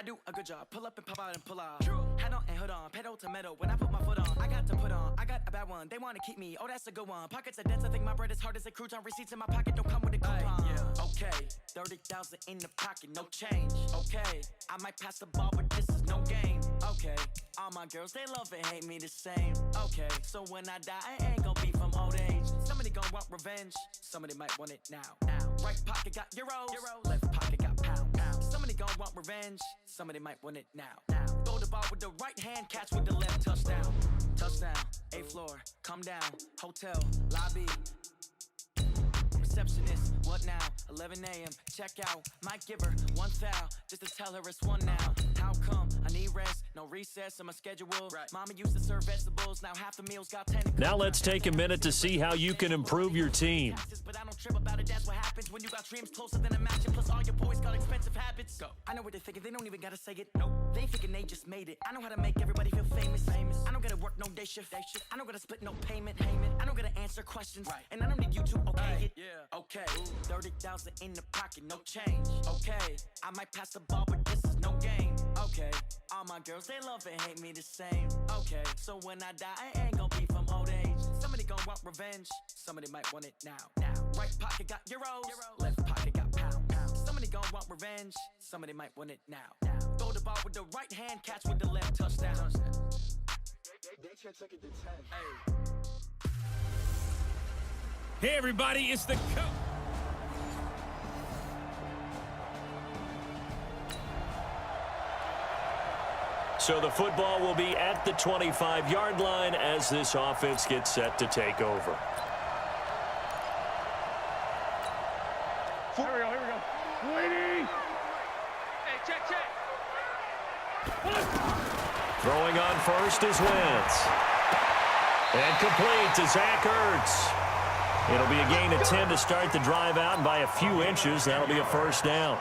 I do a good job. Pull up and pop out and pull out. Head on and hood on, pedal to metal. When I put my foot on, I got to put on. I got a bad one. They want to keep me. Oh, that's a good one. Pockets are dense. I think my bread is hard as a crouton. Receipts in my pocket don't come with a coupon. Yeah. Okay, 30,000 in the pocket, no change. Okay, I might pass the ball, but this is no game. Okay, all my girls they love and hate me the same. Okay, so when I die, I ain't gonna be from old age. Somebody gon' want revenge. Somebody might want it now. Right pocket got euros. Left pocket got pounds. Somebody gon' want revenge. Somebody might want it now. Throw the ball with the right hand, catch with the left. Touchdown. Touchdown. 8th floor. Come down. Hotel. Lobby. Receptionist. What now? 11 a.m. Check out. Might give her one foul just to tell her it's one now. How come? I need rest. No recess in my schedule. Right. Mama used to serve vegetables. Now half the meals got 10. Now let's take a minute to see how you can improve your team. But I don't trip about it. That's what happens when you got dreams closer than a match. Plus all your boys got expensive habits. Go. I know what they're thinking. They don't even gotta say it. Nope. They thinking they just made it. I know how to make everybody feel famous. I don't gotta work no day shift. I don't gotta split no payment. I don't gotta answer questions. Right. And I don't need you to okay it. Yeah. Okay. 30,000 in the pocket, no change. Okay. I might pass the ball, but this is no game. Okay. All my girls, they love and hate me the same. Okay. So when I die, I ain't gonna be from old age. Somebody gon' want revenge. Somebody might want it now. Right pocket got euros. Left pocket got pounds. Somebody gon' want revenge. Somebody might want it now. Throw the ball with the right hand, catch with the left. Touchdown. They took it to 10. Hey. Hey everybody, it's the coach. So the football will be at the 25-yard line as this offense gets set to take over. Here we go. Waiting. Hey, check. Throwing on first is Wentz. And complete to Zach Ertz. It'll be a gain of 10 to start the drive out, and by a few inches, that'll be a first down.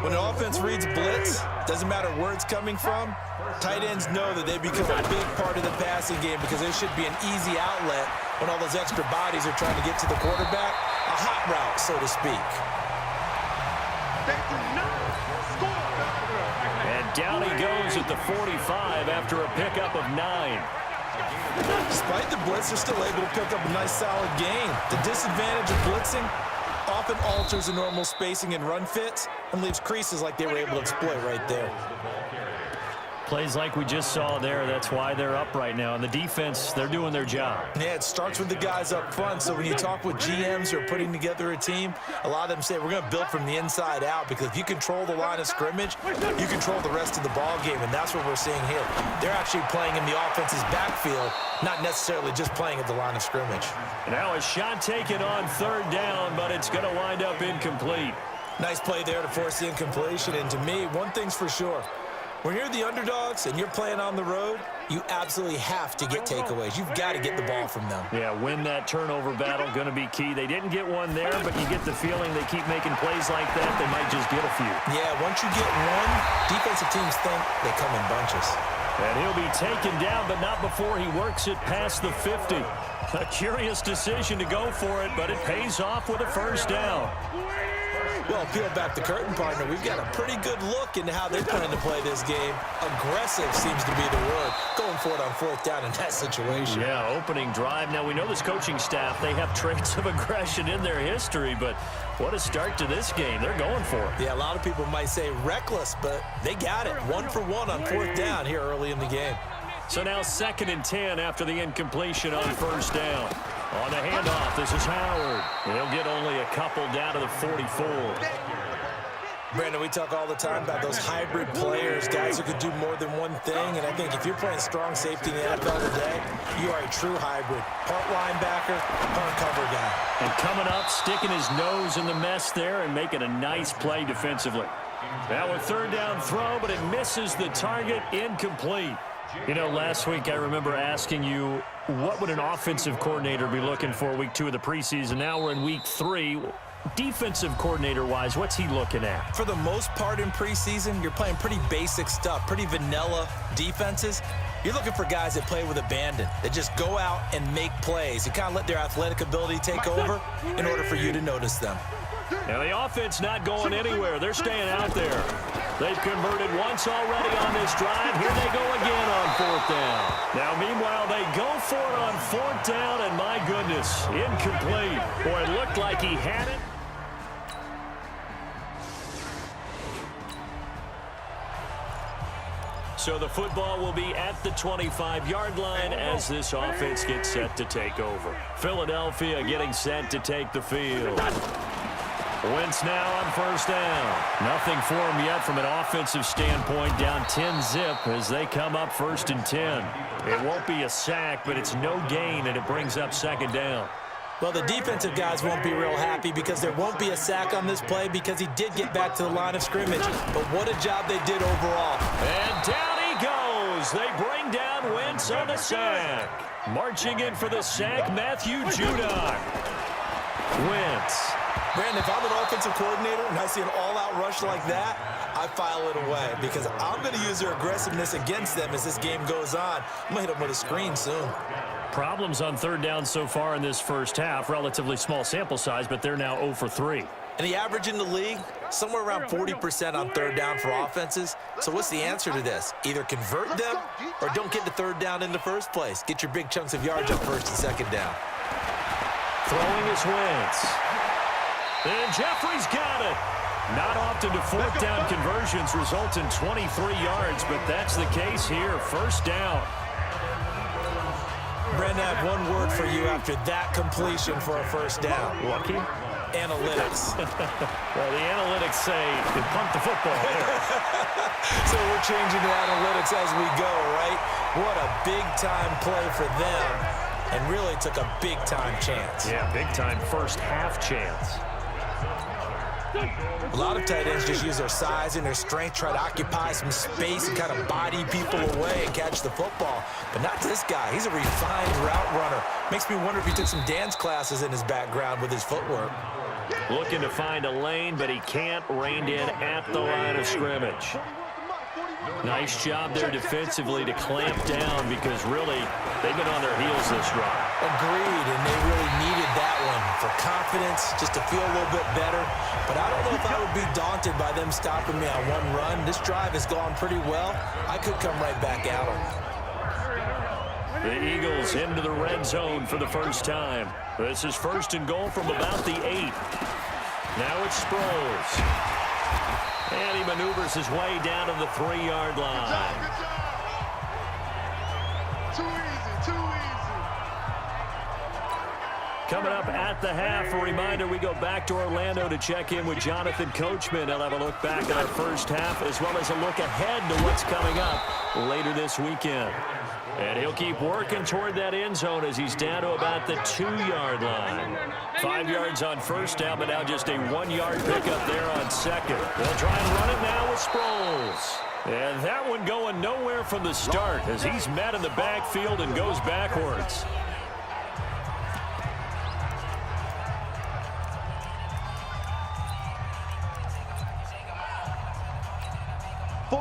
When an offense reads blitz, doesn't matter where it's coming from, tight ends know that they become a big part of the passing game because there should be an easy outlet when all those extra bodies are trying to get to the quarterback. A hot route, so to speak. And down he goes at the 45 after a pickup of 9. Despite the blitz, they're still able to pick up a nice, solid gain. The disadvantage of blitzing often alters the normal spacing and run fits and leaves creases like they were able to exploit right there. Plays like we just saw there, that's why they're up right now. And the defense, they're doing their job. Yeah, it starts with the guys up front. So when you talk with GMs who are putting together a team, a lot of them say, we're going to build from the inside out, because if you control the line of scrimmage, you control the rest of the ball game, and that's what we're seeing here. They're actually playing in the offense's backfield, not necessarily just playing at the line of scrimmage. Now a shot taken on 3rd down, but it's going to wind up incomplete. Nice play there to force the incompletion, and to me, one thing's for sure. When you're the underdogs and you're playing on the road, you absolutely have to get takeaways. You've got to get the ball from them. Yeah, win that turnover battle, going to be key. They didn't get one there, but you get the feeling they keep making plays like that, they might just get a few. Yeah, once you get one, defensive teams think they come in bunches. And he'll be taken down, but not before he works it past the 50. A curious decision to go for it, but it pays off with a first down. Well, peel back the curtain, partner. We've got a pretty good look into how they're planning to play this game. Aggressive seems to be the word. Going for it on 4th down in that situation. Yeah, opening drive. Now, we know this coaching staff, they have traits of aggression in their history, but what a start to this game. They're going for it. Yeah, a lot of people might say reckless, but they got it. 1 for 1 on 4th down here early in the game. So now 2nd and 10 after the incompletion on 1st down. On the handoff, this is Howard. He'll get only a couple down to the 44. Brandon, we talk all the time about those hybrid players, guys who could do more than one thing, and I think if you're playing strong safety in the NFL today, you are a true hybrid. Part linebacker, part cover guy. And coming up, sticking his nose in the mess there and making a nice play defensively. Now a 3rd down throw, but it misses the target, incomplete. You know, last week I remember asking you, what would an offensive coordinator be looking for week 2 of the preseason? Now we're in week 3. Defensive coordinator-wise, what's he looking at? For the most part in preseason, you're playing pretty basic stuff, pretty vanilla defenses. You're looking for guys that play with abandon, that just go out and make plays and kind of let their athletic ability take over in order for you to notice them. And the offense not going anywhere. They're staying out there. They've converted once already on this drive. Here they go again on 4th down. Now, meanwhile, they go for it on 4th down, and my goodness, incomplete. Boy, it looked like he had it. So the football will be at the 25-yard line as this offense gets set to take over. Philadelphia getting set to take the field. Wentz now on 1st down. Nothing for him yet from an offensive standpoint, down 10-zip as they come up 1st and 10. It won't be a sack, but it's no gain, and it brings up 2nd down. Well, the defensive guys won't be real happy because there won't be a sack on this play because he did get back to the line of scrimmage. But what a job they did overall. And down he goes. They bring down Wentz on the sack. Marching in for the sack, Matthew Judon. Wentz. Brandon, if I'm an offensive coordinator and I see an all-out rush like that, I file it away because I'm going to use their aggressiveness against them as this game goes on. I'm going to hit them with a screen soon. Problems on 3rd down so far in this first half. Relatively small sample size, but they're now 0 for 3. And the average in the league, somewhere around 40% on 3rd down for offenses. So what's the answer to this? Either convert them or don't get the 3rd down in the first place. Get your big chunks of yards on 1st and 2nd down. Throwing is Wentz. And Jeffrey's got it. Not often do 4th down conversions result in 23 yards, but that's the case here. 1st down. Brandon, I have one word for you after that completion for a 1st down. Lucky? Analytics. Well, the analytics say you pumped the football there. So we're changing to analytics as we go, right? What a big-time play for them. And really took a big-time chance. Yeah, big-time first half chance. A lot of tight ends just use their size and their strength, try to occupy some space and kind of body people away and catch the football. But not this guy. He's a refined route runner. Makes me wonder if he took some dance classes in his background with his footwork. Looking to find a lane, but he can't. Reined in at the line of scrimmage. Nice job there defensively to clamp down because really they've been on their heels this drive. Agreed, and they really needed that one for confidence, just to feel a little bit better. But I don't know if I would be daunted by them stopping me on one run. This drive has gone pretty well. I could come right back at them. The Eagles into the red zone for the first time. This is 1st and goal from about the 8. Now it's Sproles. And he maneuvers his way down to the 3-yard line. Good job. Too easy, too easy. Coming up at the half, a reminder, we go back to Orlando to check in with Jonathan Coachman. He'll have a look back at our first half as well as a look ahead to what's coming up later this weekend. And he'll keep working toward that end zone as he's down to about the 2-yard line. 5 yards on 1st down, but now just a 1-yard pickup there on 2nd. They'll try and run it now with Sproles. And that one going nowhere from the start as he's met in the backfield and goes backwards.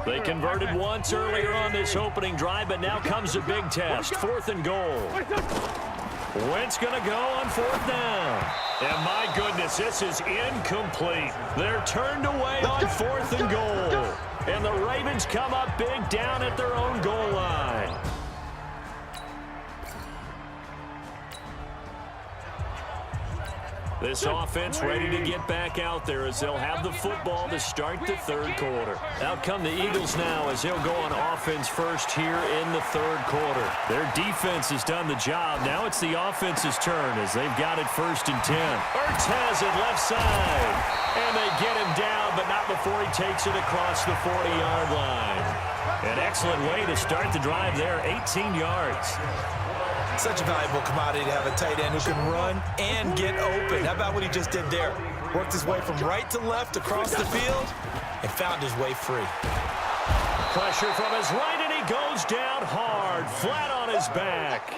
They converted once earlier on this opening drive, but now comes a big test. 4th and goal. Wentz going to go on 4th down. And my goodness, this is incomplete. They're turned away on 4th and goal. And the Ravens come up big down at their own goal line. This offense ready to get back out there as they'll have the football to start the 3rd quarter. Out come the Eagles now as they'll go on offense first here in the 3rd quarter. Their defense has done the job. Now it's the offense's turn as they've got it 1st and 10. Ertz has it left side. And they get him down, but not before he takes it across the 40-yard line. An excellent way to start the drive there, 18 yards. Such a valuable commodity to have a tight end who can run and get open. How about what he just did there? Worked his way from right to left across the field and found his way free. Pressure from his right, and he goes down hard, flat on his back.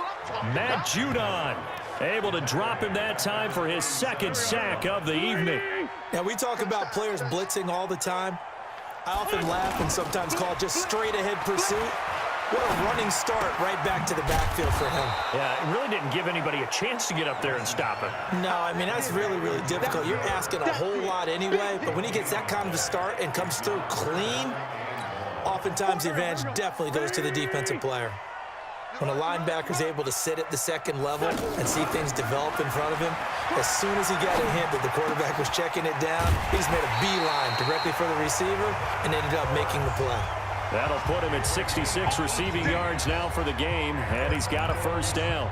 Matt Judon able to drop him that time for his 2nd sack of the evening. Now, we talk about players blitzing all the time. I often laugh and sometimes call it just straight-ahead pursuit. What a running start right back to the backfield for him. Yeah, it really didn't give anybody a chance to get up there and stop him. No, I mean, that's really, really difficult. You're asking a whole lot anyway, but when he gets that kind of a start and comes through clean, oftentimes the advantage definitely goes to the defensive player. When a linebacker's able to sit at the second level and see things develop in front of him, as soon as he got a hint that the quarterback was checking it down, he just made a beeline directly for the receiver and ended up making the play. That'll put him at 66 receiving yards now for the game, and he's got a first down.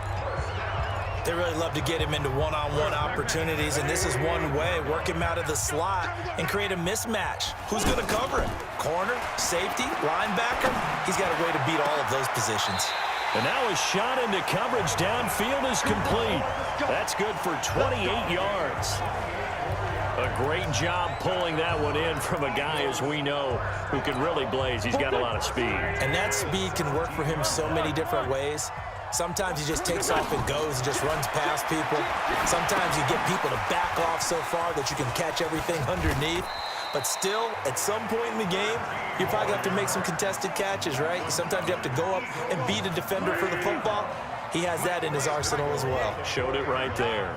They really love to get him into one-on-one opportunities, and this is one way. Work him out of the slot and create a mismatch. Who's going to cover him? Corner, safety, linebacker? He's got a way to beat all of those positions. And now a shot into coverage downfield is complete. That's good for 28 yards. A great job pulling that one in from a guy, as we know, who can really blaze. He's got a lot of speed. And that speed can work for him so many different ways. Sometimes he just takes off and goes and just runs past people. Sometimes you get people to back off so far that you can catch everything underneath. But still, at some point in the game, you probably have to make some contested catches, right? Sometimes you have to go up and beat a defender for the football. He has that in his arsenal as well. Showed it right there.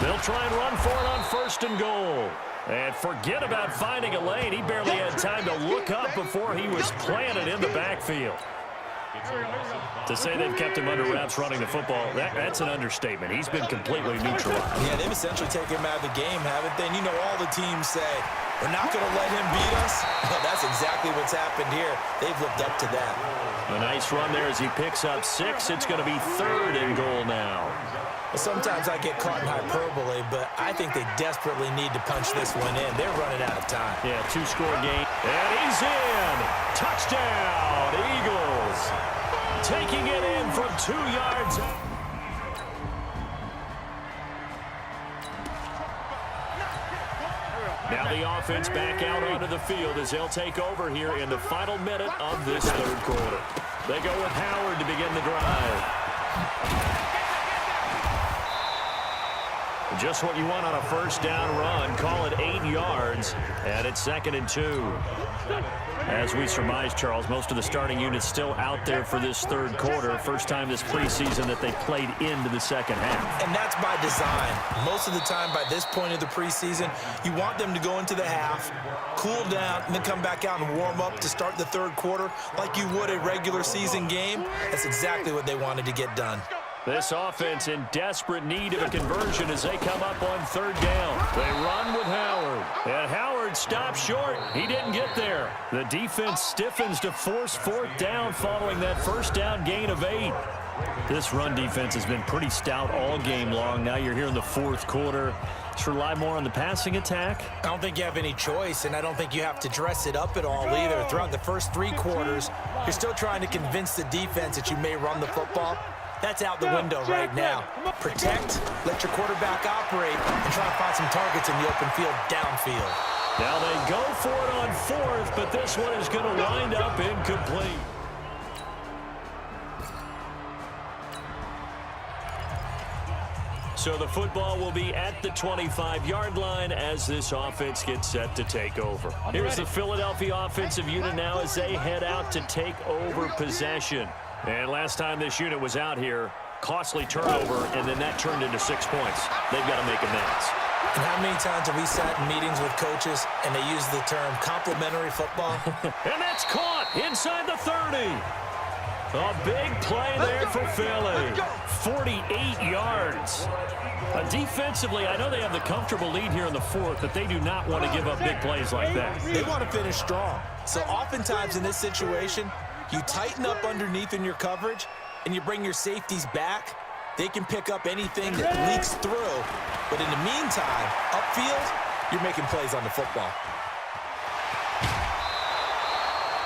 They'll try and run for it on 1st and goal. And forget about finding a lane. He barely had time to look up before he was planted in the backfield. To say they've kept him under wraps running the football, that's an understatement. He's been completely neutralized. Yeah, they've essentially taken him out of the game, haven't they? And you know all the teams say, we're not going to let him beat us. Well, that's exactly what's happened here. They've lived up to that. A nice run there as he picks up 6. It's going to be 3rd and goal now. Well, sometimes I get caught in hyperbole, but I think they desperately need to punch this one in. They're running out of time. Yeah, 2-score game. And he's in. Touchdown, Eagles. Taking it in from 2 yards. Now the offense back out onto the field as they'll take over here in the final minute of this 3rd quarter. They go with Howard to begin the drive. Just what you want on a 1st down run. Call it 8 yards, and it's 2nd and 2. As we surmise, Charles, most of the starting units still out there for this 3rd quarter. First time this preseason that they played into the 2nd half. And that's by design. Most of the time by this point of the preseason, you want them to go into the half, cool down, and then come back out and warm up to start the 3rd quarter like you would a regular season game. That's exactly what they wanted to get done. This offense in desperate need of a conversion as they come up on 3rd down. They run with Howard. And Howard stops short. He didn't get there. The defense stiffens to force 4th down following that 1st down gain of 8. This run defense has been pretty stout all game long. Now you're here in the 4th quarter. Just rely more on the passing attack. I don't think you have any choice, and I don't think you have to dress it up at all either. Throughout the first 3 quarters, you're still trying to convince the defense that you may run the football. That's out the window right now. Protect, let your quarterback operate, and try to find some targets in the open field downfield. Now they go for it on 4th, but this one is going to wind up incomplete. So the football will be at the 25-yard line as this offense gets set to take over. Here's the Philadelphia offensive unit now as they head out to take over possession. And last time this unit was out here, costly turnover, and then that turned into 6 points. They've got to make amends. And how many times have we sat in meetings with coaches and they use the term complimentary football? And that's caught inside the 30. A big play there for Philly. 48 yards. Defensively, I know they have the comfortable lead here in the 4th, but they do not want to give up big plays like that. They want to finish strong. So oftentimes in this situation, you tighten up underneath in your coverage, and you bring your safeties back. They can pick up anything that leaks through. But in the meantime, upfield, you're making plays on the football.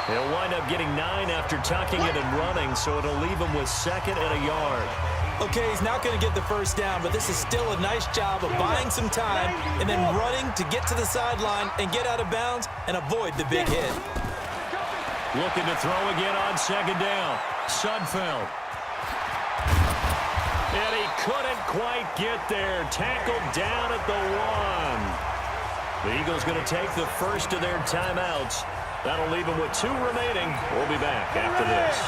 He'll wind up getting 9 after tucking it and running, so it'll leave him with 2nd and a yard. Okay, he's not going to get the 1st down, but this is still a nice job of buying some time and then running to get to the sideline and get out of bounds and avoid the big hit. Looking to throw again on 2nd down. Sudfeld. And he couldn't quite get there. Tackled down at the 1. The Eagles going to take the first of their timeouts That'll leave them with 2 remaining. We'll be back after this.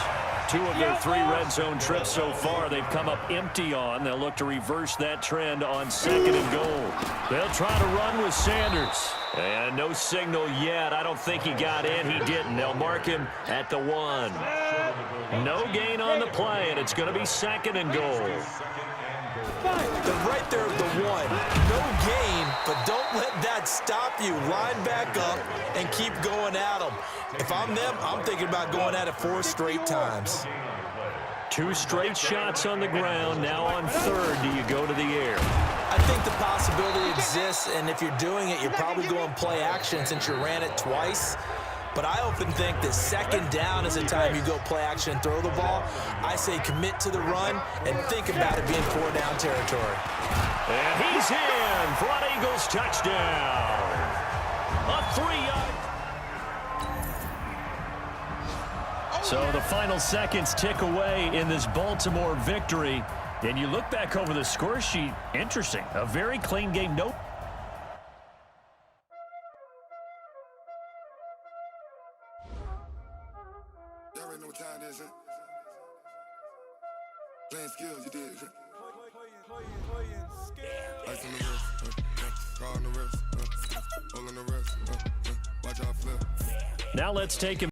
2 of their 3 red zone trips so far they've come up empty on. They'll look to reverse that trend on 2nd and goal. They'll try to run with Sanders. And no signal yet. I don't think he got in. He didn't. They'll mark him at the 1. No gain on the play, and it's going to be 2nd and goal. They're right there at the 1. No gain, but don't let that stop you. Line back up and keep going at them. If I'm them, I'm thinking about going at it 4 straight times. 2 straight shots on the ground. Now on 3rd, do you go to the air? I think the possibility exists, and if you're doing it, you're probably going play action since you ran it twice. But I often think that 2nd down is the time you go play action and throw the ball. I say commit to the run and think about it being 4-down territory. And he's in for an Eagles touchdown. A 3-yard. So the final seconds tick away in this Baltimore victory. And you look back over the score sheet, interesting. A very clean game. No. Playing skills, you did. Ice on the wrist, car on the wrist, all on the wrist, watch out flip. Now let's take him.